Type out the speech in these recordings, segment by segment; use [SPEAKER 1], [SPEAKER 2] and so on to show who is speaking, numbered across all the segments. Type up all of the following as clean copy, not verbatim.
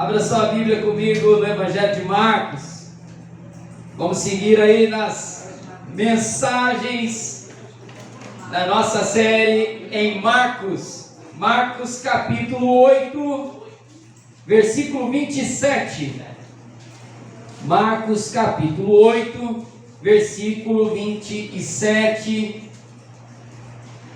[SPEAKER 1] Abra sua Bíblia comigo no Evangelho de Marcos. Vamos seguir aí nas mensagens da nossa série em Marcos. Marcos capítulo 8, versículo 27. Marcos capítulo 8, versículo 27.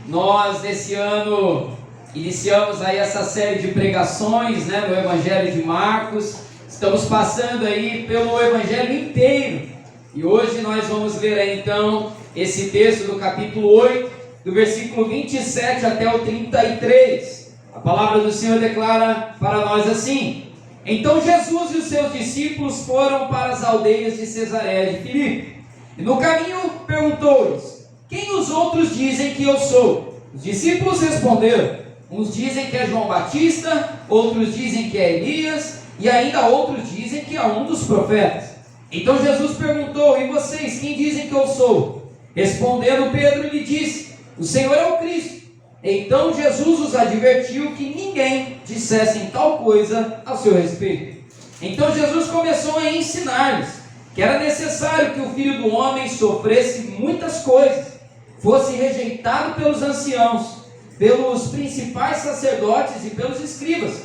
[SPEAKER 1] Nós nesse ano iniciamos aí essa série de pregações, no Evangelho de Marcos. Estamos passando aí pelo Evangelho inteiro. E hoje nós vamos ler aí então esse texto do capítulo 8, do versículo 27 até o 33. A palavra do Senhor declara para nós assim: Então Jesus e os seus discípulos foram para as aldeias de Cesareia de Filipe. E no caminho perguntou-lhes: Quem os outros dizem que eu sou? Os discípulos responderam: Uns dizem que é João Batista, outros dizem que é Elias, e ainda outros dizem que é um dos profetas. Então Jesus perguntou: E vocês, quem dizem que eu sou? Respondendo Pedro, lhe disse: O Senhor é o Cristo. Então Jesus os advertiu que ninguém dissesse tal coisa a seu respeito. Então Jesus começou a ensinar-lhes que era necessário que o Filho do Homem sofresse muitas coisas, fosse rejeitado pelos anciãos, pelos principais sacerdotes e pelos escribas.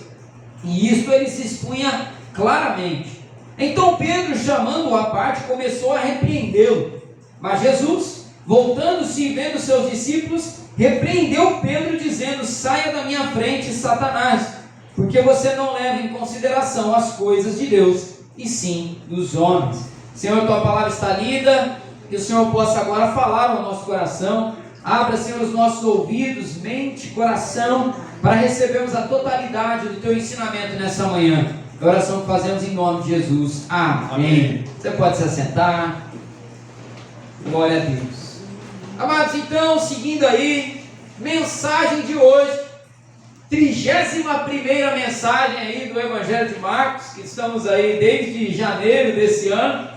[SPEAKER 1] E isto ele se expunha claramente. Então Pedro, chamando-o à parte, começou a repreendê-lo. Mas Jesus, voltando-se e vendo seus discípulos, repreendeu Pedro, dizendo: Saia da minha frente, Satanás, porque você não leva em consideração as coisas de Deus, e sim dos homens. Senhor, tua palavra está lida, que o Senhor possa agora falar ao nosso coração. Abra, Senhor, os nossos ouvidos, mente, coração, para recebermos a totalidade do teu ensinamento nessa manhã. A oração que fazemos em nome de Jesus. Amém. Você pode se assentar. Glória a Deus. Amados, então, seguindo aí, mensagem de hoje, 31ª mensagem aí do Evangelho de Marcos, que estamos aí desde janeiro desse ano.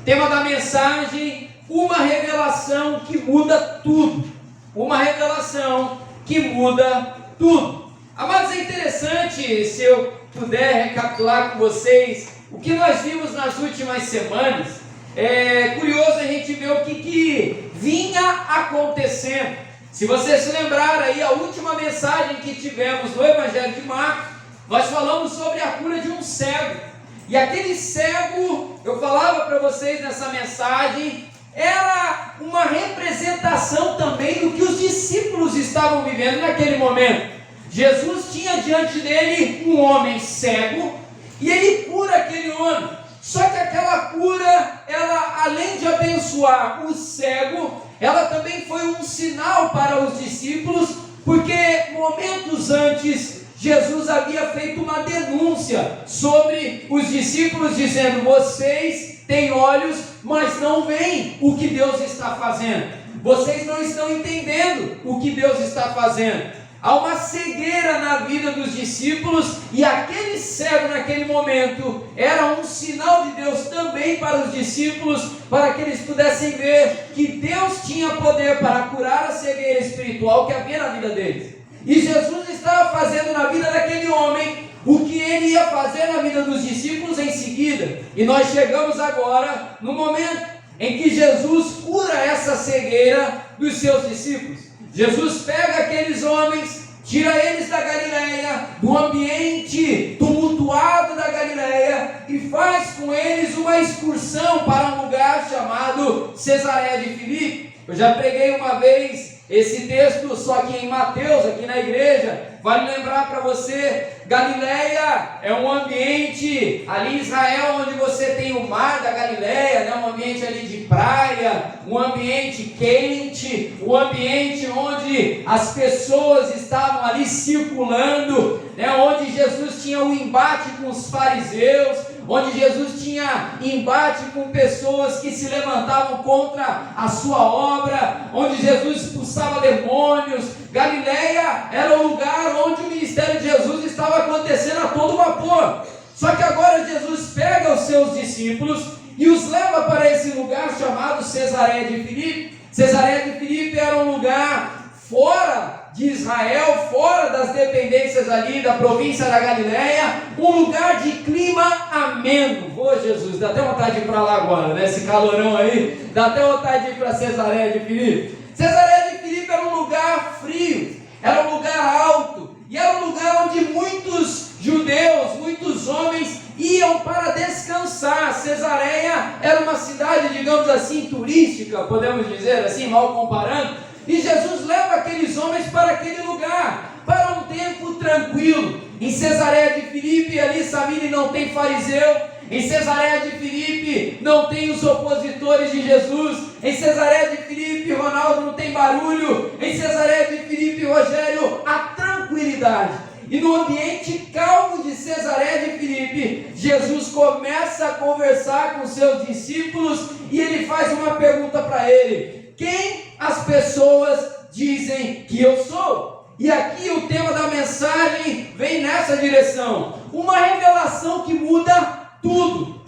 [SPEAKER 1] Tema da mensagem: uma revelação que muda tudo. Uma revelação que muda tudo. Amados, é interessante, se eu puder recapitular com vocês o que nós vimos nas últimas semanas. É curioso a gente ver o que vinha acontecendo. Se você se lembrar aí, a última mensagem que tivemos no Evangelho de Marcos, nós falamos sobre a cura de um cego. E aquele cego, eu falava para vocês nessa mensagem, era uma representação também do que os discípulos estavam vivendo naquele momento. Jesus tinha diante dele um homem cego, e ele cura aquele homem. Só que aquela cura, ela, além de abençoar o cego, ela também foi um sinal para os discípulos, porque momentos antes Jesus havia feito uma denúncia sobre os discípulos, dizendo: vocês têm olhos, mas não veem o que Deus está fazendo. Vocês não estão entendendo o que Deus está fazendo. Há uma cegueira na vida dos discípulos, e aquele cego naquele momento era um sinal de Deus também para os discípulos, para que eles pudessem ver que Deus tinha poder para curar a cegueira espiritual que havia na vida deles. E Jesus estava fazendo na vida daquele homem o que ele ia fazer na vida dos discípulos em seguida. E nós chegamos agora no momento em que Jesus cura essa cegueira dos seus discípulos. Jesus pega aqueles homens, tira eles da Galileia, do ambiente tumultuado da Galileia, e faz com eles uma excursão para um lugar chamado Cesareia de Filipe. Eu já preguei uma vez esse texto, só que em Mateus, aqui na igreja. Vale lembrar para você, Galileia é um ambiente ali em Israel, onde você tem o mar da Galileia, um ambiente ali de praia, um ambiente quente, um ambiente onde as pessoas estavam ali circulando, onde Jesus tinha um embate com os fariseus, onde Jesus tinha embate com pessoas que se levantavam contra a sua obra, onde Jesus expulsava demônios. Galileia era o lugar onde o ministério de Jesus estava acontecendo a todo vapor. Só que agora Jesus pega os seus discípulos e os leva para esse lugar chamado Cesareia de Filipe. Cesareia de Filipe era um lugar fora de Israel, fora das dependências ali da província da Galileia, um lugar de clima ameno. Ô Jesus, dá até vontade de ir para lá agora, né? Esse calorão aí, dá até vontade de ir para Cesareia de Filipe. Cesareia de Filipe era um lugar frio, era um lugar alto, e era um lugar onde muitos judeus, muitos homens iam para descansar. Cesareia era uma cidade, digamos assim, turística, podemos dizer assim, mal comparando, e Jesus leva aqueles homens para aquele lugar, para um tempo tranquilo. Em Cesareia de Filipe, ali Samiri não tem fariseu. Em Cesareia de Filipe não tem os opositores de Jesus. Em Cesareia de Filipe, Ronaldo, não tem barulho. Em Cesareia de Filipe, Rogério, a tranquilidade. E no ambiente calmo de Cesareia de Filipe, Jesus começa a conversar com seus discípulos e ele faz uma pergunta para ele: quem as pessoas dizem que eu sou? E aqui o tema da mensagem vem nessa direção. Uma revelação que muda tudo,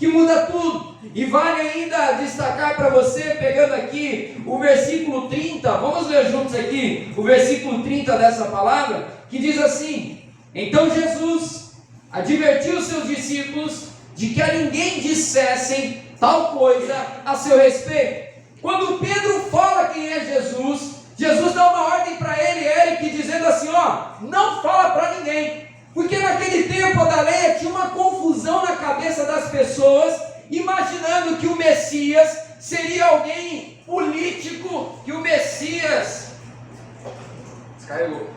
[SPEAKER 1] E vale ainda destacar para você, pegando aqui o versículo 30, vamos ler juntos aqui o versículo 30 dessa palavra, que diz assim: então Jesus advertiu os seus discípulos de que a ninguém dissessem tal coisa a seu respeito. Quando Pedro fala quem é Jesus, Jesus dá uma ordem para ele, Eric, dizendo assim: não fala para ninguém, porque naquele tempo da lei tinha uma confusão na cabeça das pessoas, imaginando que o Messias seria alguém político, que o Messias... Descarregou.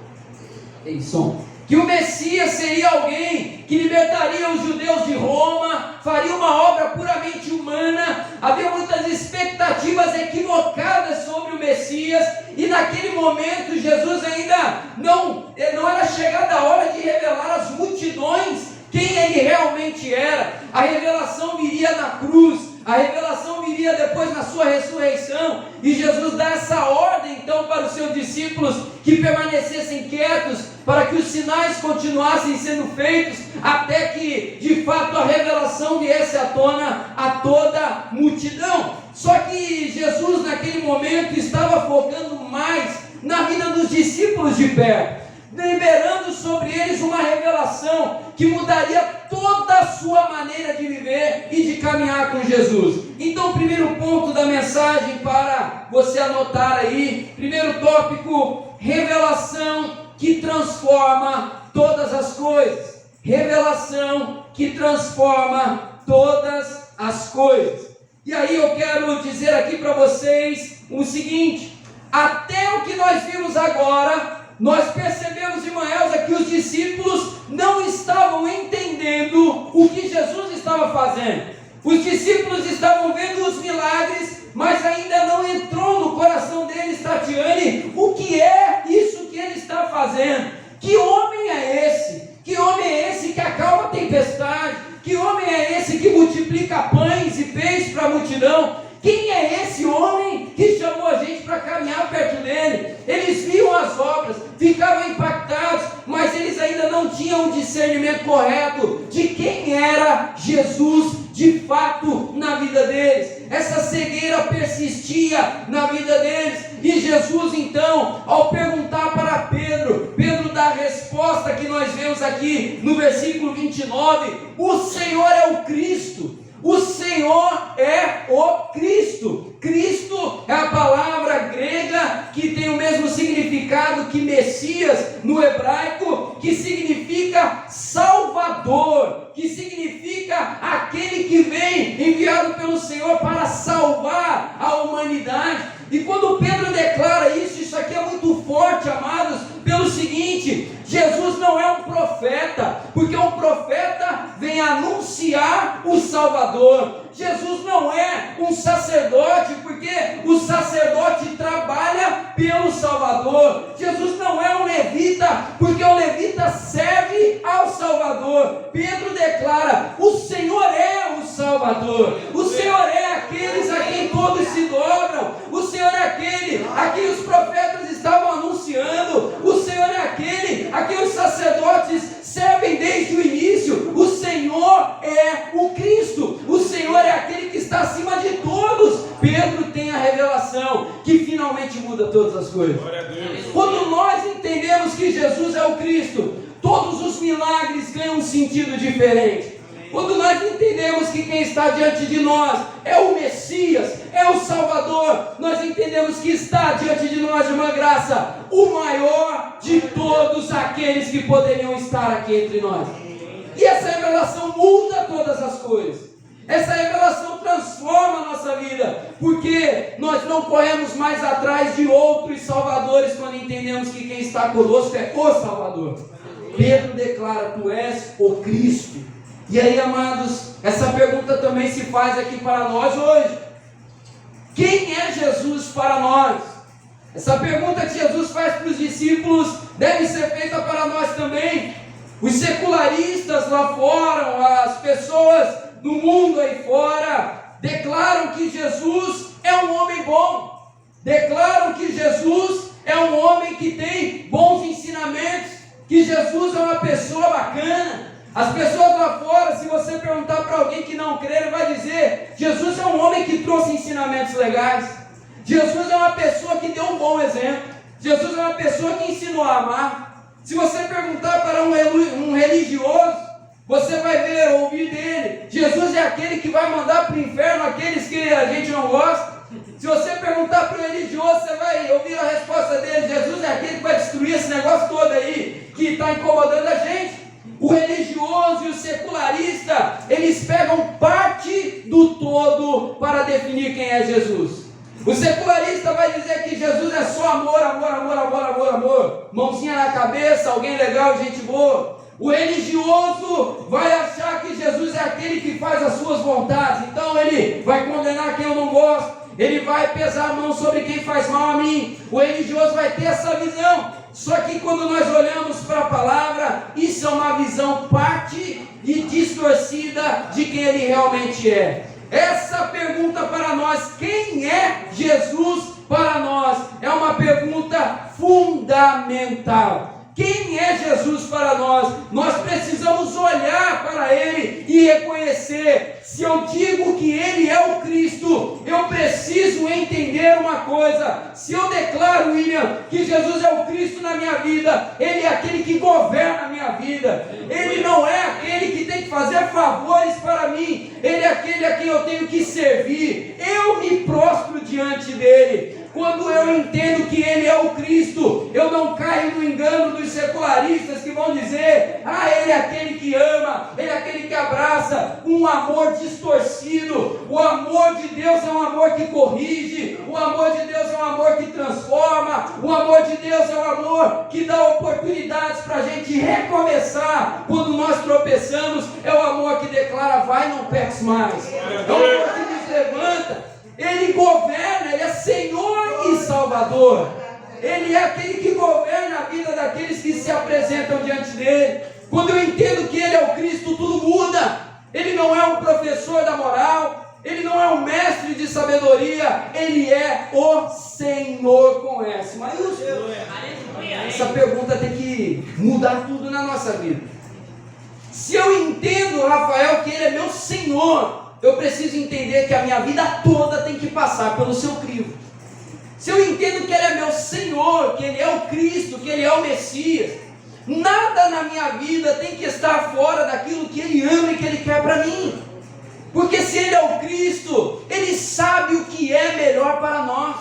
[SPEAKER 1] Ei, som. Que o Messias seria alguém que libertaria os judeus de Roma, faria uma obra puramente humana. Havia muitas expectativas equivocadas sobre o Messias, e naquele momento Jesus ainda não era chegada a hora de revelar às multidões quem ele realmente era. A revelação viria na cruz, a revelação viria depois na sua ressurreição, e Jesus dá essa ordem então para os seus discípulos que permanecessem quietos, para que os sinais continuassem sendo feitos, até que de fato a revelação viesse à tona a toda a multidão. Só que Jesus naquele momento estava focando mais na vida dos discípulos de perto, liberando sobre eles uma revelação que mudaria toda a sua maneira de viver e de caminhar com Jesus. Então, o primeiro ponto da mensagem para você anotar aí, primeiro tópico: revelação que transforma todas as coisas. Revelação que transforma todas as coisas. E aí eu quero dizer aqui para vocês o seguinte: até o que nós vimos agora, nós percebemos, irmã Elza, que os discípulos não estavam entendendo o que Jesus estava fazendo. Os discípulos estavam vendo os milagres, mas ainda não entrou no coração deles, Tatiane, o que é isso que ele está fazendo. Que homem é esse? Que homem é esse que acalma a tempestade? Que homem é esse que multiplica pães e peixes para a multidão? Quem é esse homem que chamou a gente para caminhar perto dele? Eles viam as obras, ficavam impactados, mas eles ainda não tinham o discernimento correto de quem era Jesus de fato na vida deles. Essa cegueira persistia na vida deles, e Jesus então, ao perguntar para Pedro dá a resposta que nós vemos aqui no versículo 29, o Senhor é o Cristo. O Senhor é o Cristo. Cristo é a palavra grega que tem o mesmo significado que Messias no hebraico, que significa Salvador, que significa aquele que vem enviado pelo Senhor para salvar a humanidade. E quando Pedro declara isso aqui é muito forte, amados, pelo seguinte: Jesus não é um profeta, porque um profeta vem anunciar o Salvador. Jesus não é um sacerdote, porque o sacerdote trabalha pelo Salvador. Jesus não é um levita, porque o levita serve ao Salvador. Pedro declara: o Senhor é o Salvador. O Senhor é aqueles a quem todos se dobram. O Senhor é aquele a quem os profetas estavam anunciando. O Senhor é aquele a quem os sacerdotes servem desde o início. O Senhor é o Cristo. O Senhor é aquele que está acima de todos. Pedro tem a revelação que finalmente muda todas as coisas. Quando nós entendemos Cristo, todos os milagres ganham um sentido diferente. Quando nós entendemos que quem está diante de nós é o Messias, é o Salvador, nós entendemos que está diante de nós uma graça, o maior de todos aqueles que poderiam estar aqui entre nós. E essa revelação muda todas as coisas. Essa revelação transforma a nossa vida, porque nós não corremos mais atrás de outros salvadores quando entendemos que quem está conosco é o Salvador. Pedro declara: tu és o Cristo. E aí, amados, essa pergunta também se faz aqui para nós hoje: quem é Jesus para nós? Essa pergunta que Jesus faz para os discípulos deve ser feita para nós também. Os secularistas lá fora, as pessoas no mundo aí fora, declaram que Jesus é um homem bom, declaram que Jesus é um homem que tem bons ensinamentos, que Jesus é uma pessoa bacana. As pessoas lá fora, se você perguntar para alguém que não crê, ele vai dizer: Jesus é um homem que trouxe ensinamentos legais, Jesus é uma pessoa que deu um bom exemplo, Jesus é uma pessoa que ensinou a amar. Se você perguntar para um religioso, você vai ver, ouvir dele: Jesus é aquele que vai mandar para o inferno aqueles que a gente não gosta. Se você perguntar para o religioso, você vai ouvir a resposta dele: Jesus é aquele que vai destruir esse negócio todo aí, que está incomodando a gente. O religioso e o secularista, eles pegam parte do todo para definir quem é Jesus. O secularista vai dizer que Jesus é só amor, amor, amor, amor, amor, amor, mãozinha na cabeça, alguém legal, gente boa. O religioso vai achar que Jesus é aquele que faz as suas vontades, então ele vai condenar quem eu não gosto, ele vai pesar a mão sobre quem faz mal a mim. O religioso vai ter essa visão. Só que quando nós olhamos para a palavra, isso é uma visão parte e distorcida de quem ele realmente é. Essa pergunta para nós, quem é Jesus para nós, é uma pergunta fundamental. Quem é Jesus para nós? Nós precisamos olhar para Ele e reconhecer. Se eu digo que Ele é o Cristo, eu preciso entender uma coisa. Se eu declaro, William, que Jesus é o Cristo na minha vida, Ele é aquele que governa a minha vida. Ele não é aquele que tem que fazer favores para mim. Ele é aquele a quem eu tenho que servir. Eu me prostro diante dEle. Quando eu entendo que Ele é o Cristo, eu não caio no engano dos secularistas que vão dizer: ah, Ele é aquele que ama, Ele é aquele que abraça. Um amor distorcido. O amor de Deus é um amor que corrige, o amor de Deus é um amor que transforma, o amor de Deus é um amor que dá oportunidades para a gente recomeçar. Quando nós tropeçamos, é o amor que declara: vai, não peques mais. É o amor que nos levanta. Ele governa, Ele é Senhor e Salvador. Ele é aquele que governa a vida daqueles que se apresentam diante dEle. Quando eu entendo que Ele é o Cristo, tudo muda. Ele não é um professor da moral, Ele não é um mestre de sabedoria, Ele é o Senhor com S maiúsculo. Essa pergunta tem que mudar tudo na nossa vida. Se eu entendo, Rafael, que Ele é meu Senhor, eu preciso entender que a minha vida toda tem que passar pelo seu crivo. Se eu entendo que Ele é meu Senhor, que Ele é o Cristo, que Ele é o Messias, nada na minha vida tem que estar fora daquilo que Ele ama e que Ele quer para mim. Porque se Ele é o Cristo, Ele sabe o que é melhor para nós.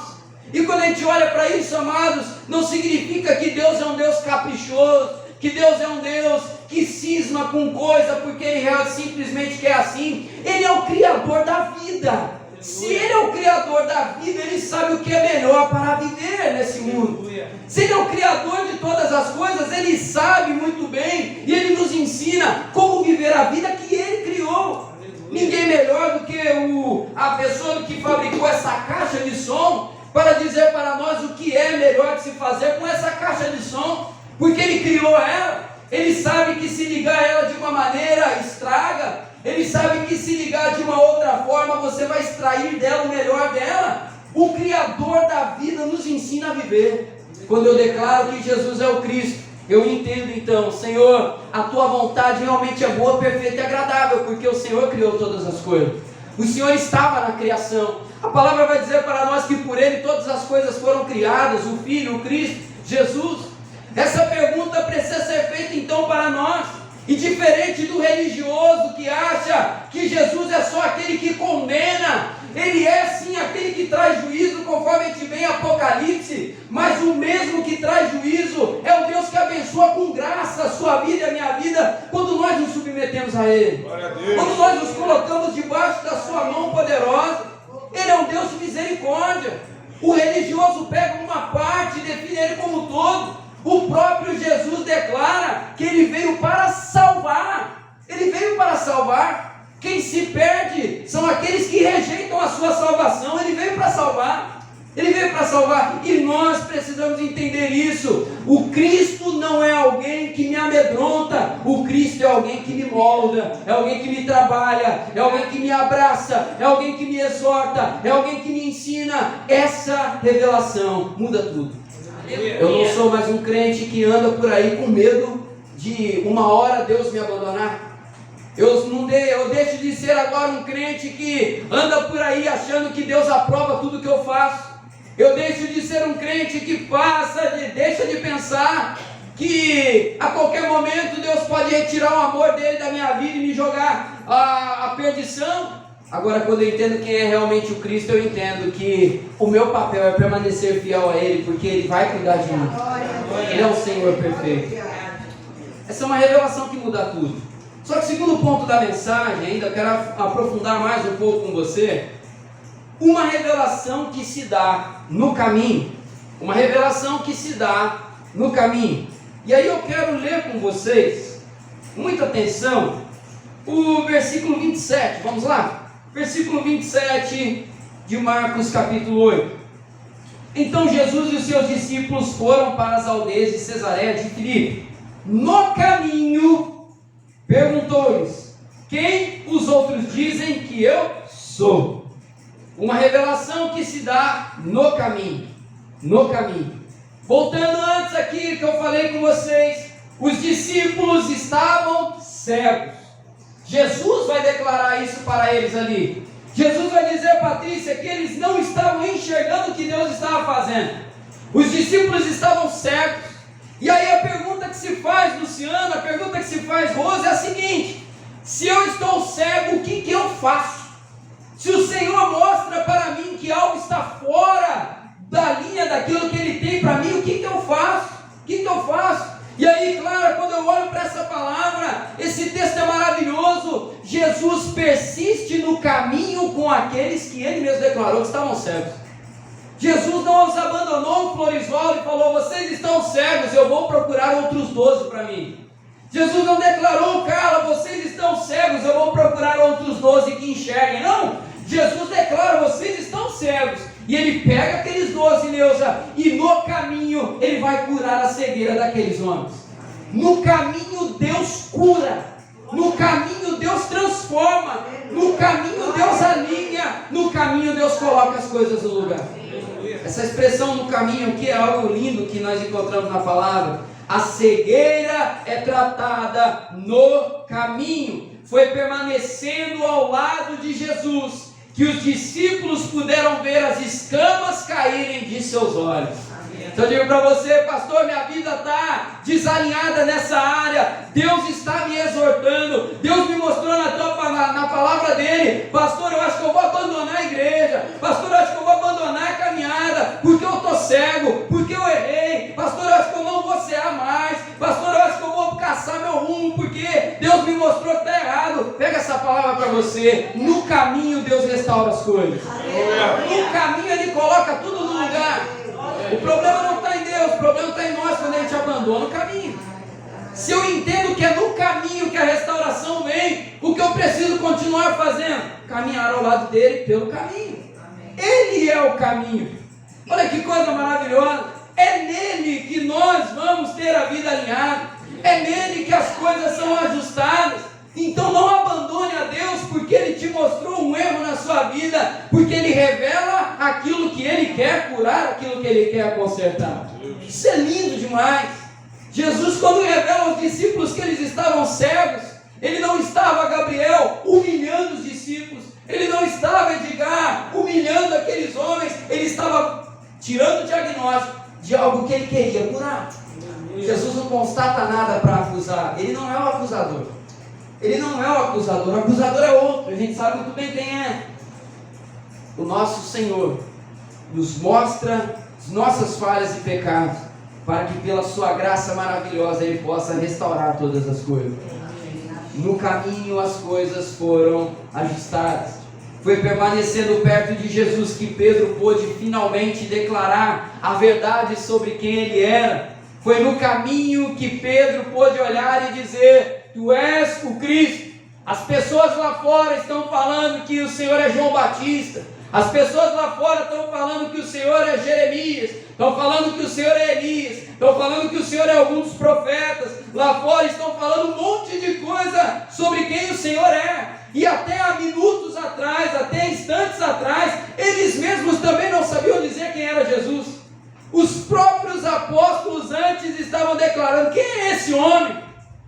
[SPEAKER 1] E quando a gente olha para isso, amados, não significa que Deus é um Deus caprichoso, que Deus é um Deus que cisma com coisa porque Ele simplesmente quer assim. Ele é o Criador da vida. Se Ele é o Criador da vida, Ele sabe o que é melhor para viver nesse mundo. Se Ele é o Criador de todas as coisas, Ele sabe muito bem e Ele nos ensina como viver a vida que Ele criou. Ninguém melhor do que a pessoa que fabricou essa caixa de som para dizer para nós o que é melhor de se fazer com essa caixa de som. Porque Ele criou ela, Ele sabe que se ligar ela de uma maneira estraga, Ele sabe que se ligar de uma outra forma você vai extrair dela o melhor dela. O Criador da vida nos ensina a viver. Quando eu declaro que Jesus é o Cristo, eu entendo então: Senhor, a Tua vontade realmente é boa, perfeita e agradável, porque o Senhor criou todas as coisas. O Senhor estava na criação. A palavra vai dizer para nós que por Ele todas as coisas foram criadas, o Filho, o Cristo, Jesus. Essa pergunta precisa ser feita então para nós. E diferente do religioso que acha que Jesus é só aquele que condena, Ele é sim aquele que traz juízo, conforme a gente vê em Apocalipse, mas o mesmo que traz juízo é o Deus que abençoa com graça a sua vida e a minha vida, quando nós nos submetemos a Ele, quando nós nos colocamos debaixo da sua mão poderosa. Ele é um Deus de misericórdia. O religioso pega uma parte e define Ele como todo. O próprio Jesus declara que Ele veio para salvar. Ele veio para salvar. Quem se perde são aqueles que rejeitam a sua salvação. Ele veio para salvar. Ele veio para salvar. E nós precisamos entender isso. O Cristo não é alguém que me amedronta. O Cristo é alguém que me molda. É alguém que me trabalha. É alguém que me abraça. É alguém que me exorta. É alguém que me ensina. Essa revelação muda tudo. Eu não sou mais um crente que anda por aí com medo de uma hora Deus me abandonar. Eu deixo de ser agora um crente que anda por aí achando que Deus aprova tudo que eu faço. Eu deixo de ser um crente que deixa de pensar que a qualquer momento Deus pode retirar o amor dele da minha vida e me jogar a perdição. Agora, quando eu entendo quem é realmente o Cristo, eu entendo que o meu papel é permanecer fiel a Ele, porque Ele vai cuidar de mim. Ele é um Senhor perfeito. Essa é uma revelação que muda tudo. Só que o segundo ponto da mensagem, ainda quero aprofundar mais um pouco com você, uma revelação que se dá no caminho. Uma revelação que se dá no caminho. E aí eu quero ler com vocês, muita atenção, o versículo 27, vamos lá? Versículo 27 de Marcos capítulo 8. Então Jesus e os seus discípulos foram para as aldeias de Cesareia de Filipe. No caminho, perguntou-lhes: quem os outros dizem que eu sou? Uma revelação que se dá no caminho. No caminho. Voltando antes aqui que eu falei com vocês, os discípulos estavam cegos. Jesus vai declarar isso para eles ali. Jesus vai dizer, Patrícia, que eles não estavam enxergando o que Deus estava fazendo. Os discípulos estavam cegos. E aí a pergunta que se faz, Luciana, a pergunta que se faz, Rose, é a seguinte: se eu estou cego, o que eu faço? Se o Senhor mostra para mim que algo está fora da linha daquilo que Ele tem para mim, o que eu faço? O que eu faço? E aí, claro, quando eu olho para essa palavra, esse texto é maravilhoso. Jesus persiste no caminho com aqueles que Ele mesmo declarou que estavam cegos. Jesus não os abandonou no Floresval e falou: vocês estão cegos, eu vou procurar outros 12 para mim. Jesus não declarou: cara, vocês estão cegos, eu vou procurar outros 12 que enxerguem. Não, Jesus declara: vocês estão cegos. E Ele pega aqueles 12, Neuza, e no caminho Ele vai curar a cegueira daqueles homens. No caminho Deus cura. No caminho Deus transforma. No caminho Deus alinha. No caminho Deus coloca as coisas no lugar. Essa expressão no caminho, que é algo lindo que nós encontramos na palavra. A cegueira é tratada no caminho. Foi permanecendo ao lado de Jesus que os discípulos puderam ver as escamas caírem de seus olhos. Então eu digo para você, pastor, minha vida está desalinhada nessa área. Deus está me exortando. Deus me mostrou na palavra dele: pastor, eu acho que eu vou abandonar a igreja. Pastor, eu acho que eu vou abandonar a caminhada, porque eu estou cego, porque eu errei. Pastor, eu acho que eu não vou cear mais. Pastor, eu acho que eu vou caçar meu rumo, porque Deus me mostrou que está errado. Pega essa palavra para você. No caminho Deus restaura as coisas. No caminho Ele coloca tudo no lugar. O problema não está em Deus, o problema está em nós quando a gente abandona o caminho. Se eu entendo que é no caminho que a restauração vem, o que eu preciso continuar fazendo? Caminhar ao lado dele pelo caminho. Ele é o caminho. Olha que coisa maravilhosa. É nele que nós vamos ter a vida alinhada. É nele que as coisas são ajustadas. Então não abandone a Deus porque Ele te mostrou um erro na sua vida, porque Ele revela aquilo que Ele quer curar, aquilo que Ele quer consertar. Isso é lindo demais. Jesus, quando revela aos discípulos que eles estavam cegos, Ele não estava, Gabriel, humilhando os discípulos. Ele não estava, Edgar, humilhando aqueles homens. Ele estava tirando o diagnóstico de algo que Ele queria curar.
[SPEAKER 2] Jesus não constata nada para acusar. Ele não é o acusador. Ele não é o acusador. O acusador é outro. A gente sabe muito bem quem é. O nosso Senhor nos mostra as nossas falhas e pecados, para que pela sua graça maravilhosa Ele possa restaurar todas as coisas. No caminho as coisas foram ajustadas. Foi permanecendo perto de Jesus que Pedro pôde finalmente declarar a verdade sobre quem ele era. Foi no caminho que Pedro pôde olhar e dizer: Tu és o Cristo. As pessoas lá fora estão falando que o Senhor é João Batista. As pessoas lá fora estão falando que o Senhor é Jeremias. Estão falando que o Senhor é Elias. Estão falando que o Senhor é algum dos profetas. Lá fora estão falando um monte de coisa sobre quem o Senhor é. E até há minutos atrás, até instantes atrás, eles mesmos também não sabiam dizer quem era Jesus. Os próprios apóstolos antes estavam declarando: quem é esse homem?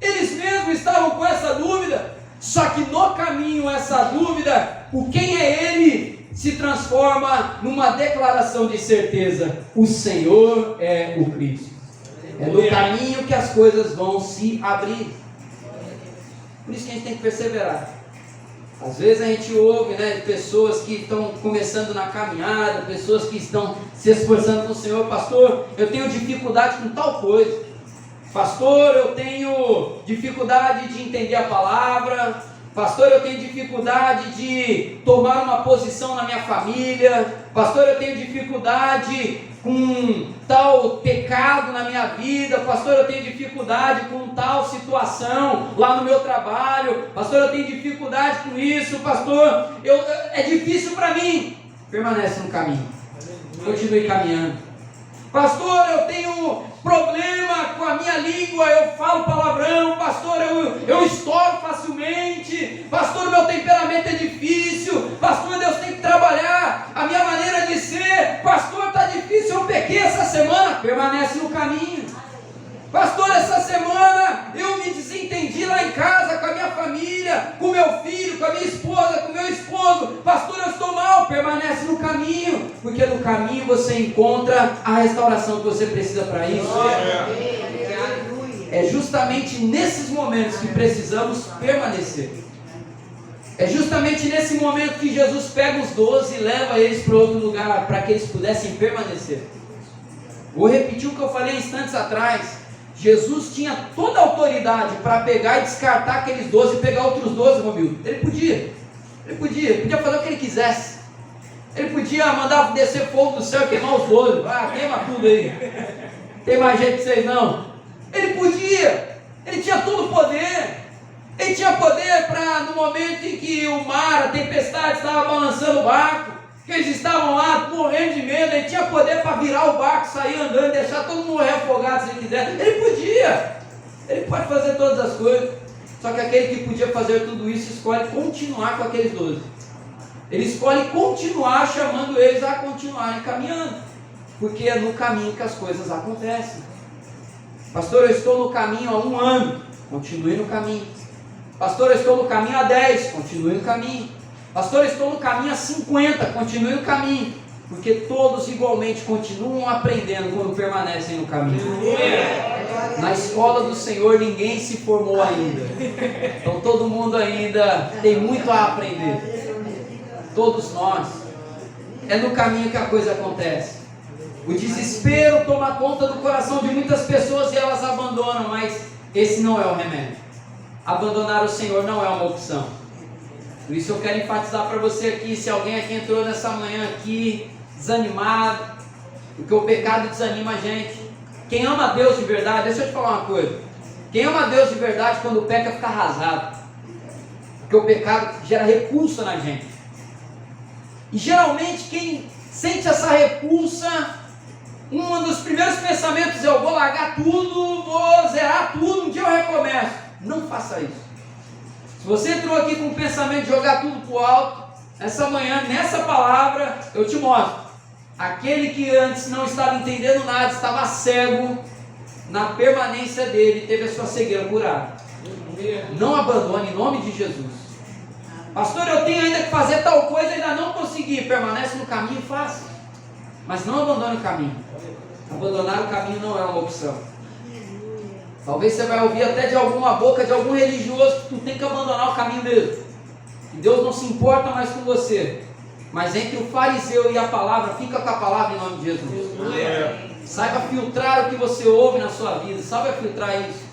[SPEAKER 2] Eles mesmos estavam com essa dúvida. Só que no caminho essa dúvida, o quem é Ele, se transforma numa declaração de certeza: o Senhor é o Cristo. É no caminho que as coisas vão se abrir. Por isso que a gente tem que perseverar. Às vezes a gente ouve, pessoas que estão começando na caminhada, pessoas que estão se esforçando com o Senhor: pastor, eu tenho dificuldade com tal coisa. Pastor, eu tenho dificuldade de entender a palavra. Pastor, eu tenho dificuldade de tomar uma posição na minha família. Pastor, eu tenho dificuldade com tal pecado na minha vida. Pastor, eu tenho dificuldade com tal situação lá no meu trabalho. Pastor, eu tenho dificuldade com isso. Pastor, é difícil para mim. Permanece no caminho. Continue caminhando. Pastor, eu tenho problema com a minha língua, eu falo palavrão. Pastor, eu estouro facilmente. Pastor, meu temperamento é difícil. Pastor, Deus tem que trabalhar a minha maneira de ser. Pastor, está difícil, eu pequei essa semana. Permanece no caminho. Pastor, essa semana eu me desentendi lá em casa com a minha família, com meu filho, com a minha esposa, com meu esposo. Pastor, eu estou mal. Permanece no caminho, porque no caminho você encontra a restauração que você precisa para isso. É justamente nesses momentos que precisamos permanecer. É justamente nesse momento que Jesus pega os 12 e leva eles para outro lugar, para que eles pudessem permanecer. Vou repetir o que eu falei instantes atrás. Jesus tinha toda a autoridade para pegar e descartar aqueles 12 e pegar outros 12, Romildo. Ele podia fazer o que ele quisesse. Ele podia mandar descer fogo do céu e queimar os 12. Queima tudo aí. Tem mais gente que vocês não. Ele podia. Ele tinha todo o poder. Ele tinha poder para, no momento em que o mar, a tempestade estava balançando o barco, que eles estavam lá morrendo de medo, ele tinha poder para virar o barco, sair andando, deixar todo mundo morrer afogado se ele quiser. Ele podia. Ele pode fazer todas as coisas. Só que aquele que podia fazer tudo isso escolhe continuar com aqueles 12. Ele escolhe continuar chamando eles a continuarem caminhando, porque é no caminho que as coisas acontecem. Pastor, eu estou no caminho há 1 ano. Continue no caminho. Pastor, eu estou no caminho há 10. Continue no caminho. Pastor, eu estou no caminho há 50. Continue no caminho. Porque todos igualmente continuam aprendendo quando permanecem no caminho. Na escola do Senhor ninguém se formou ainda. Então todo mundo ainda tem muito a aprender. Todos nós. É no caminho que a coisa acontece. O desespero toma conta do coração de muitas pessoas e elas abandonam, mas esse não é o remédio. Abandonar o Senhor não é uma opção. Por isso eu quero enfatizar para você aqui, se alguém aqui entrou nessa manhã aqui desanimado, porque o pecado desanima a gente. Quem ama a Deus de verdade, deixa eu te falar uma coisa. Quem ama a Deus de verdade, quando peca, fica arrasado. Porque o pecado gera repulsa na gente. E geralmente quem sente essa repulsa, um dos primeiros pensamentos é: eu vou largar tudo, vou zerar tudo, um dia eu recomeço. Não faça isso. Se você entrou aqui com o pensamento de jogar tudo para o alto, essa manhã, nessa palavra, eu te mostro. Aquele que antes não estava entendendo nada, estava cego, na permanência dele, teve a sua cegueira curada. Não abandone em nome de Jesus. Pastor, eu tenho ainda que fazer tal coisa, ainda não consegui. Permanece no caminho e faça. Mas não abandone o caminho. Abandonar o caminho não é uma opção. Talvez você vai ouvir até de alguma boca de algum religioso que tu tem que abandonar o caminho dele. Que Deus não se importa mais com você. Mas entre o fariseu e a palavra, fica com a palavra em nome de Jesus. Saiba filtrar o que você ouve na sua vida. Saiba filtrar isso.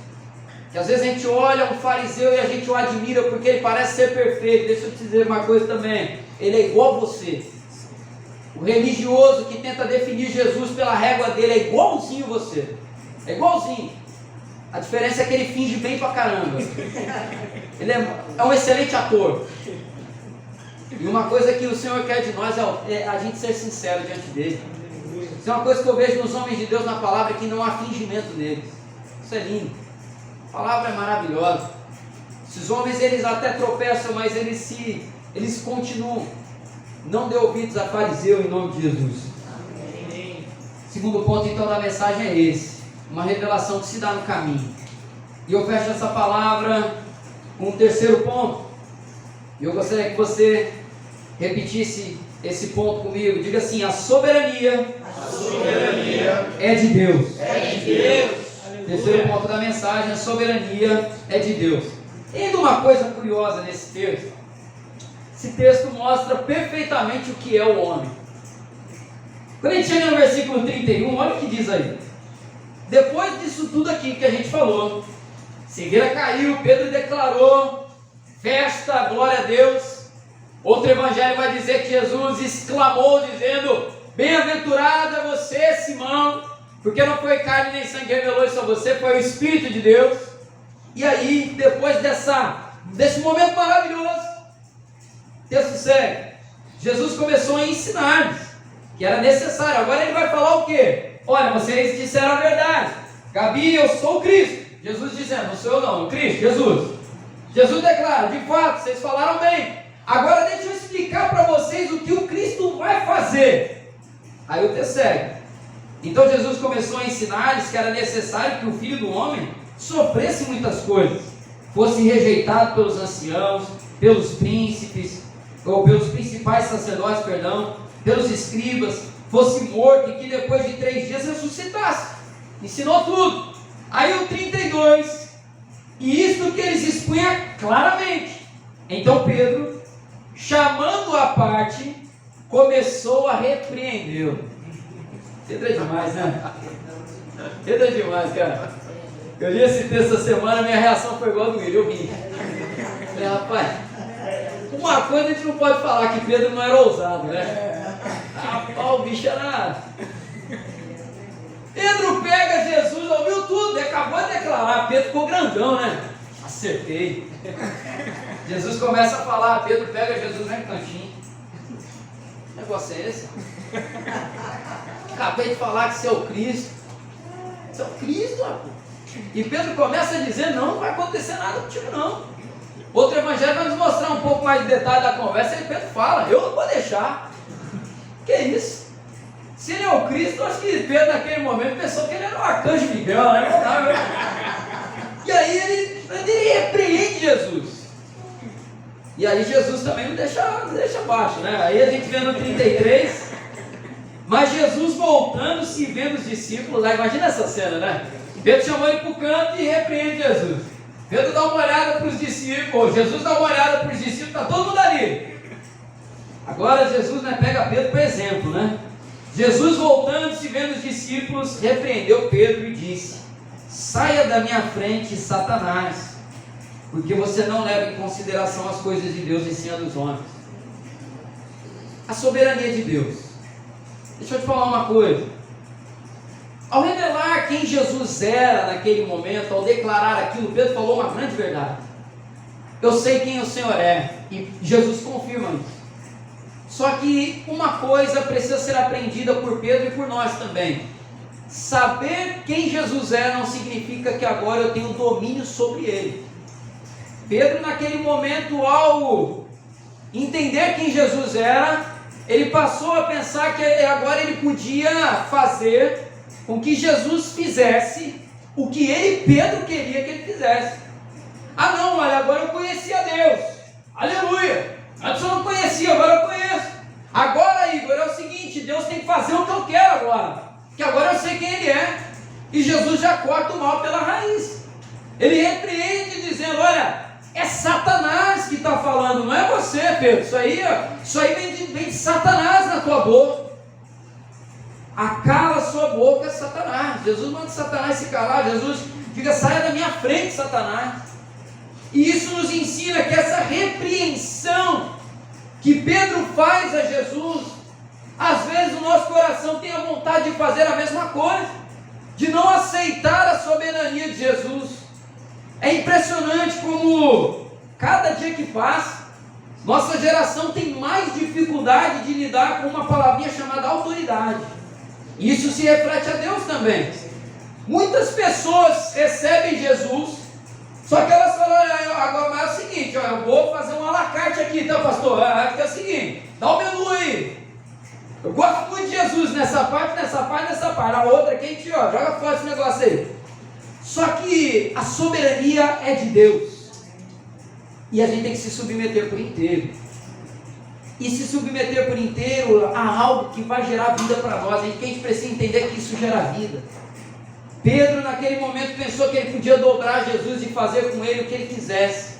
[SPEAKER 2] Que às vezes a gente olha um fariseu e a gente o admira porque ele parece ser perfeito. Deixa eu te dizer uma coisa também. Ele é igual a você. O religioso que tenta definir Jesus pela régua dele é igualzinho você. É igualzinho. A diferença é que ele finge bem pra caramba. Ele é um excelente ator. E uma coisa que o Senhor quer de nós é a gente ser sincero diante dele. Isso é uma coisa que eu vejo nos homens de Deus na palavra, que não há fingimento neles. Isso é lindo. A palavra é maravilhosa. Esses homens, eles até tropeçam, mas eles continuam. Não dê ouvidos a fariseu em nome de Jesus. Amém. Segundo ponto então da mensagem é esse. Uma revelação que se dá no caminho. E eu fecho essa palavra com um terceiro ponto. E eu gostaria que você repetisse esse ponto comigo. Diga assim: a soberania é de Deus.
[SPEAKER 3] É de Deus.
[SPEAKER 2] Terceiro ponto da mensagem: a soberania é de Deus. Tem ainda uma coisa curiosa nesse texto. Esse texto mostra perfeitamente o que é o homem. Quando a gente chega no versículo 31, olha o que diz aí. Depois disso tudo aqui que a gente falou, cegueira caiu, Pedro declarou, festa, glória a Deus. Outro evangelho vai dizer que Jesus exclamou dizendo: bem-aventurado é você, Simão, porque não foi carne nem sangue que revelou isso a você, foi o Espírito de Deus. E aí, depois desse momento maravilhoso, texto segue, Jesus começou a ensinar-lhes que era necessário. Agora ele vai falar o quê? Olha, vocês disseram a verdade. Gabi, eu sou o Cristo. Jesus dizendo: não sou eu não, o Cristo, Jesus. Jesus declara: de fato, vocês falaram bem. Agora deixa eu explicar para vocês o que o Cristo vai fazer. Aí o texto segue. Então Jesus começou a ensinar-lhes que era necessário que o Filho do Homem sofresse muitas coisas, fosse rejeitado pelos anciãos, pelos príncipes, ou pelos principais sacerdotes, pelos escribas, fosse morto e que depois de 3 dias ressuscitasse. Ensinou tudo. Aí o 32, e isto que eles expunham claramente. Então Pedro, chamando à parte, começou a repreendê-lo. Pedro é demais, né? Pedro é demais, cara. Eu li esse texto essa semana, minha reação foi igual a do Will, eu ri. Falei: rapaz, uma coisa a gente não pode falar, que Pedro não era ousado, né? O bicho era... Pedro pega Jesus, ouviu tudo, acabou de declarar. Pedro ficou grandão, né? Acertei. Jesus começa a falar, Pedro pega Jesus no cantinho. Que negócio é esse? Acabei de falar que você é o Cristo. Você é o Cristo, rapaz. E Pedro começa a dizer: não vai acontecer nada contigo não. Outro evangelho vai nos mostrar um pouco mais de detalhe da conversa. E Pedro fala: eu não vou deixar. Que isso? Se ele é o Cristo, acho que Pedro naquele momento pensou que ele era o arcanjo Miguel, né? E aí ele repreende Jesus. E aí Jesus também não deixa baixo, né? Aí a gente vê no 33, mas Jesus voltando-se e vendo os discípulos, lá, imagina essa cena, né? Pedro chamou ele para o canto e repreende Jesus. Pedro dá uma olhada para os discípulos, Jesus dá uma olhada para os discípulos, está todo mundo ali. Agora Jesus, né, pega Pedro para exemplo, né? Jesus, voltando-se e vendo os discípulos, repreendeu Pedro e disse: saia da minha frente, Satanás, porque você não leva em consideração as coisas de Deus e sim a dos homens. A soberania de Deus. Deixa eu te falar uma coisa. Ao revelar quem Jesus era naquele momento, ao declarar aquilo, Pedro falou uma grande verdade. Eu sei quem o Senhor é, e Jesus confirma isso. Só que uma coisa precisa ser aprendida por Pedro e por nós também. Saber quem Jesus é não significa que agora eu tenho domínio sobre ele. Pedro, naquele momento, ao entender quem Jesus era, ele passou a pensar que agora ele podia fazer com que Jesus fizesse o que ele, Pedro, queria que ele fizesse. Ah não, olha, agora eu conhecia Deus. Aleluia! Antes eu não conhecia, agora eu conheço. Agora, Igor, é o seguinte: Deus tem que fazer o que eu quero agora. Que agora eu sei quem Ele é. E Jesus já corta o mal pela raiz.
[SPEAKER 1] Ele repreende dizendo: olha, é Satanás que está falando, não é você, Pedro. Isso aí vem de Satanás na tua boca. Acala a sua boca, Satanás. Jesus manda Satanás se calar. Jesus diga: saia da minha frente, Satanás. E isso nos ensina que essa repreensão que Pedro faz a Jesus, às vezes o nosso coração tem a vontade de fazer a mesma coisa, de não aceitar a soberania de Jesus. É impressionante como cada dia que passa, nossa geração tem mais dificuldade de lidar com uma palavrinha chamada autoridade. Isso se reflete a Deus também. Muitas pessoas recebem Jesus, só que elas falam: agora é o seguinte, eu vou fazer um à la carte aqui, tá, pastor? É o seguinte, dá o menu aí. Eu gosto muito de Jesus nessa parte. A outra aqui a gente joga fora esse negócio aí. Só que a soberania é de Deus, e a gente tem que se submeter por inteiro. E se submeter por inteiro a algo que vai gerar vida para nós. A gente precisa entender que isso gera vida. Pedro naquele momento pensou que ele podia dobrar Jesus e fazer com ele o que ele quisesse.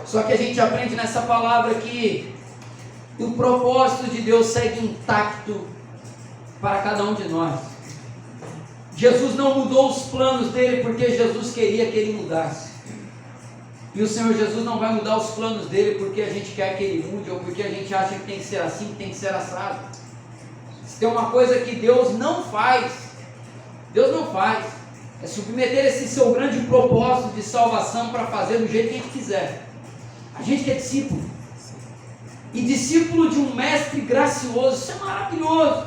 [SPEAKER 1] Só que a gente aprende nessa palavra que o propósito de Deus segue intacto para cada um de nós. Jesus não mudou os planos dele porque Jesus queria que ele mudasse. E o Senhor Jesus não vai mudar os planos dele porque a gente quer que ele mude, ou porque a gente acha que tem que ser assim, que tem que ser assado. Se tem uma coisa que Deus não faz, é submeter esse seu grande propósito de salvação para fazer do jeito que a gente quiser. A gente que é discípulo, e discípulo de um mestre gracioso, isso é maravilhoso.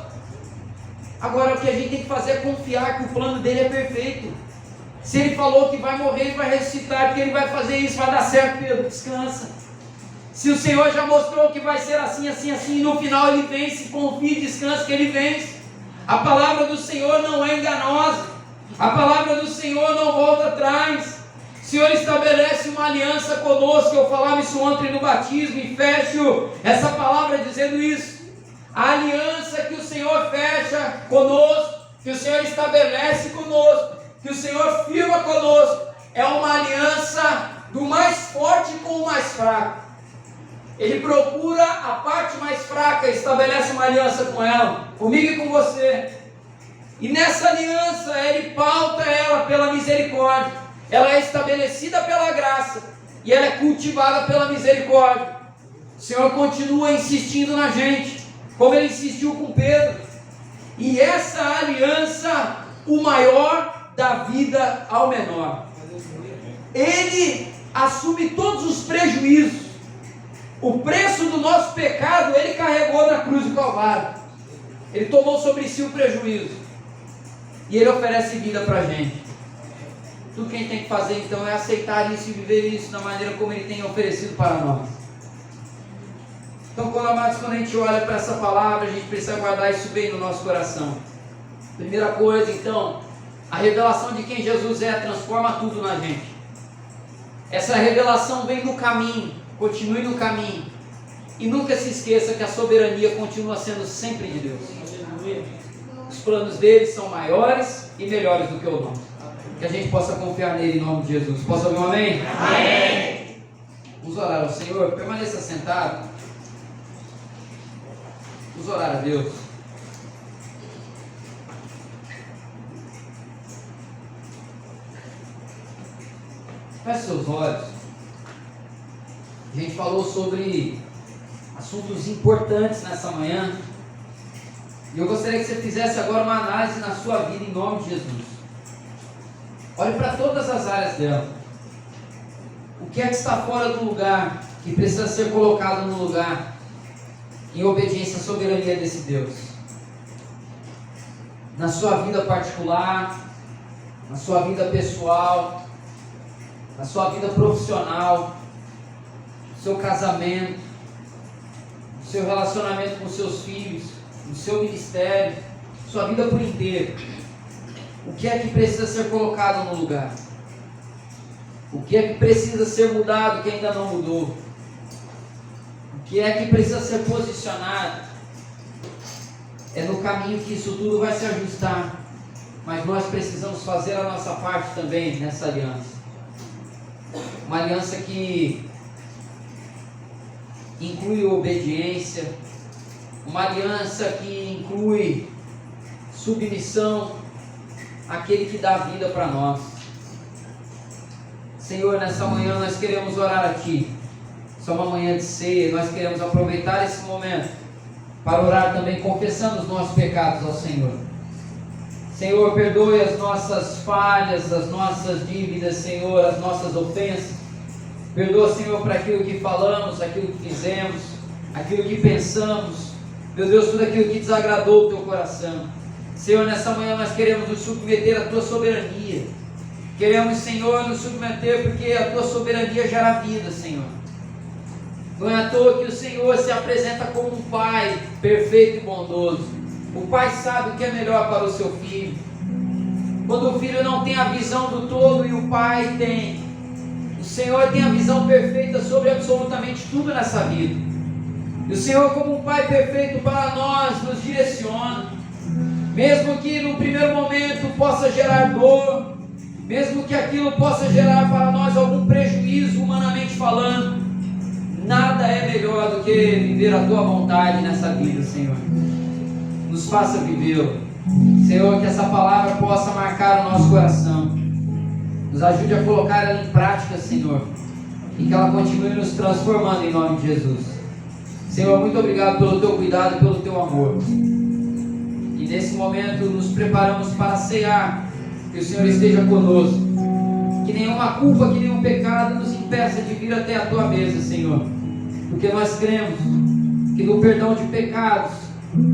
[SPEAKER 1] Agora o que a gente tem que fazer é confiar que o plano dele é perfeito. Se ele falou que vai morrer e vai ressuscitar, porque ele vai fazer isso, vai dar certo, Pedro, descansa. Se o Senhor já mostrou que vai ser assim, e no final ele vence, confie e descansa que ele vence. A palavra do Senhor não é enganosa, a palavra do Senhor não volta atrás. O Senhor estabelece uma aliança conosco. Eu falava isso ontem no batismo e fecho essa palavra dizendo isso. A aliança que o Senhor fecha conosco, que o Senhor estabelece conosco, que o Senhor firma conosco, é uma aliança do mais forte com o mais fraco. Ele procura a parte mais fraca e estabelece uma aliança com ela, comigo e com você. E nessa aliança ele pauta ela pela misericórdia. Ela é estabelecida pela graça e ela é cultivada pela misericórdia. O Senhor continua insistindo na gente, como ele insistiu com Pedro. E essa aliança, o maior da vida ao menor. Ele assume todos os prejuízos. O preço do nosso pecado ele carregou na cruz do Calvário. Ele tomou sobre si o prejuízo. E ele oferece vida para a gente. Tudo que a gente tem que fazer então é aceitar isso e viver isso da maneira como ele tem oferecido para nós. Então, amados, quando a gente olha para essa palavra, a gente precisa guardar isso bem no nosso coração. Primeira coisa, então, a revelação de quem Jesus é transforma tudo na gente. Essa revelação vem no caminho, continue no caminho. E nunca se esqueça que a soberania continua sendo sempre de Deus. Os planos dele são maiores e melhores do que o nosso. Que a gente possa confiar nele em nome de Jesus. Posso ouvir um amém? Amém! Vamos orar ao Senhor, permaneça sentado. Vamos orar a Deus. Feche seus olhos. A gente falou sobre assuntos importantes nessa manhã. E eu gostaria que você fizesse agora uma análise na sua vida em nome de Jesus. Olhe para todas as áreas dela. O que é que está fora do lugar, que precisa ser colocado no lugar, em obediência à soberania desse Deus? Na sua vida particular, na sua vida pessoal, na sua vida profissional, no seu casamento, no seu relacionamento com seus filhos, no seu ministério, sua vida por inteiro. O que é que precisa ser colocado no lugar? O que é que precisa ser mudado que ainda não mudou? O que é que precisa ser posicionado? É no caminho que isso tudo vai se ajustar. Mas nós precisamos fazer a nossa parte também nessa aliança.
[SPEAKER 2] uma aliança que inclui obediência, uma aliança que inclui submissão àquele que dá vida para nós. Senhor, nessa manhã nós queremos orar a Ti. Só uma manhã de ceia, nós queremos aproveitar esse momento para orar também, confessando os nossos pecados ao Senhor. Senhor, perdoe as nossas falhas, as nossas dívidas, Senhor, as nossas ofensas. Perdoa, Senhor, para aquilo que falamos, aquilo que fizemos, aquilo que pensamos. Meu Deus, tudo aquilo que desagradou o Teu coração. Senhor, nessa manhã nós queremos nos submeter à Tua soberania. Queremos, Senhor, nos submeter porque a Tua soberania gera vida, Senhor. Não é à toa que o Senhor se apresenta como um Pai perfeito e bondoso. O Pai sabe o que é melhor para o seu filho. Quando o filho não tem a visão do todo e o Pai tem, o Senhor tem a visão perfeita sobre absolutamente tudo nessa vida. E o Senhor, como um Pai perfeito para nós, nos direciona. Mesmo que no primeiro momento possa gerar dor, mesmo que aquilo possa gerar para nós algum prejuízo humanamente falando, nada é melhor do que viver a Tua vontade nessa vida, Senhor. Nos faça vivê-lo. Senhor, que essa palavra possa marcar o nosso coração. Nos ajude a colocar ela em prática, Senhor. E que ela continue nos transformando em nome de Jesus. Senhor, muito obrigado pelo Teu cuidado e pelo Teu amor. E nesse momento nos preparamos para ceiar. Que o Senhor esteja conosco. Que nenhuma culpa, que nenhum pecado nos impeça de vir até a Tua mesa, Senhor. Porque nós cremos que no perdão de pecados,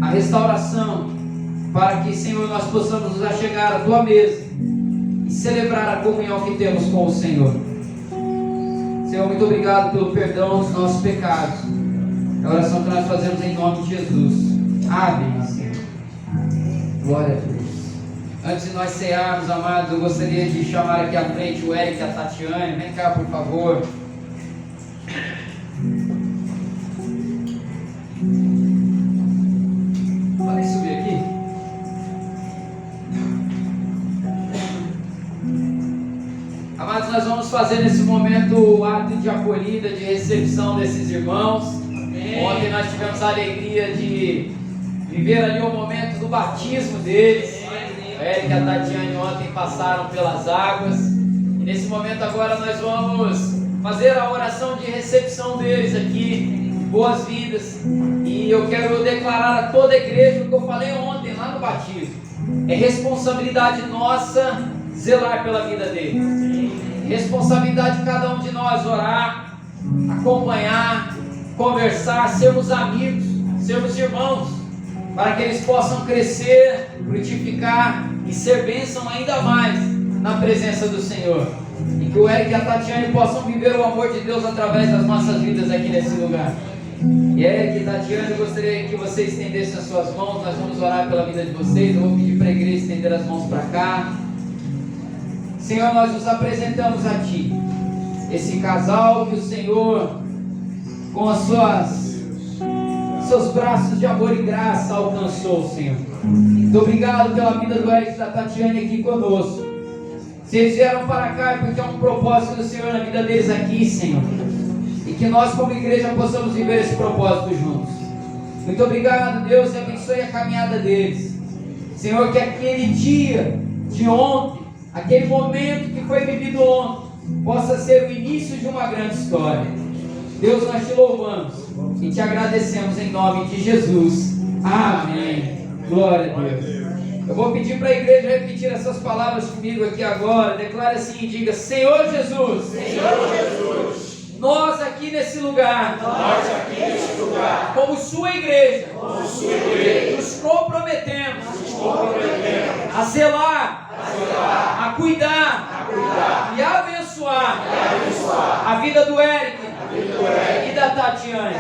[SPEAKER 2] a restauração, para que, Senhor, nós possamos nos achegar à Tua mesa e celebrar a comunhão que temos com o Senhor. Senhor, muito obrigado pelo perdão dos nossos pecados. É a oração que nós fazemos em nome de Jesus. Amém, Senhor. Glória a Deus. Antes de nós cearmos, amados, eu gostaria de chamar aqui à frente o Eric e a Tatiane. Vem cá, por favor. Podem subir aqui? Amados, nós vamos fazer nesse momento o ato de acolhida, de recepção desses irmãos. Amém. Ontem nós tivemos a alegria de viver ali o momento do batismo deles. O Eric e a Tatiane ontem passaram pelas águas. E nesse momento agora nós vamos fazer a oração de recepção deles aqui. Boas-vindas. E eu quero declarar a toda a igreja o que eu falei ontem lá no batismo. É responsabilidade nossa zelar pela vida deles. Responsabilidade de cada um de nós orar, acompanhar, conversar, sermos amigos, sermos irmãos, para que eles possam crescer, frutificar e ser bênção ainda mais na presença do Senhor. E que o Eric e a Tatiane possam viver o amor de Deus através das nossas vidas aqui nesse lugar. E Eric e Tatiane, eu gostaria que vocês estendessem as suas mãos. Nós vamos orar pela vida de vocês. Eu vou pedir para a igreja estender as mãos para cá. Senhor, nós nos apresentamos a Ti, esse casal que o Senhor, com as seus braços de amor e graça, alcançou, Senhor. Muito obrigado pela vida do Eric e da Tatiane aqui conosco. Se eles vieram para cá é porque é um propósito do Senhor na vida deles aqui, Senhor. E que nós, como igreja, possamos viver esse propósito juntos. Muito obrigado, Deus, e abençoe a caminhada deles. Senhor, que aquele dia de ontem, aquele momento que foi vivido ontem, possa ser o início de uma grande história. Deus, nós te louvamos e te agradecemos em nome de Jesus. Amém. Glória a Deus. Eu vou pedir para a igreja repetir essas palavras comigo aqui agora. Declare assim e diga: Senhor Jesus,
[SPEAKER 3] Senhor Jesus,
[SPEAKER 2] nós aqui nesse lugar, como sua igreja, nos comprometemos a zelar, a cuidar e abençoar a vida do Eric e da Tatiane.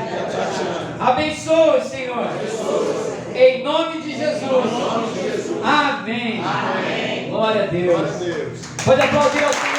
[SPEAKER 2] Abençoe, Senhor, em nome de Jesus. Amém. Glória a Deus. Pode aplaudir ao Senhor.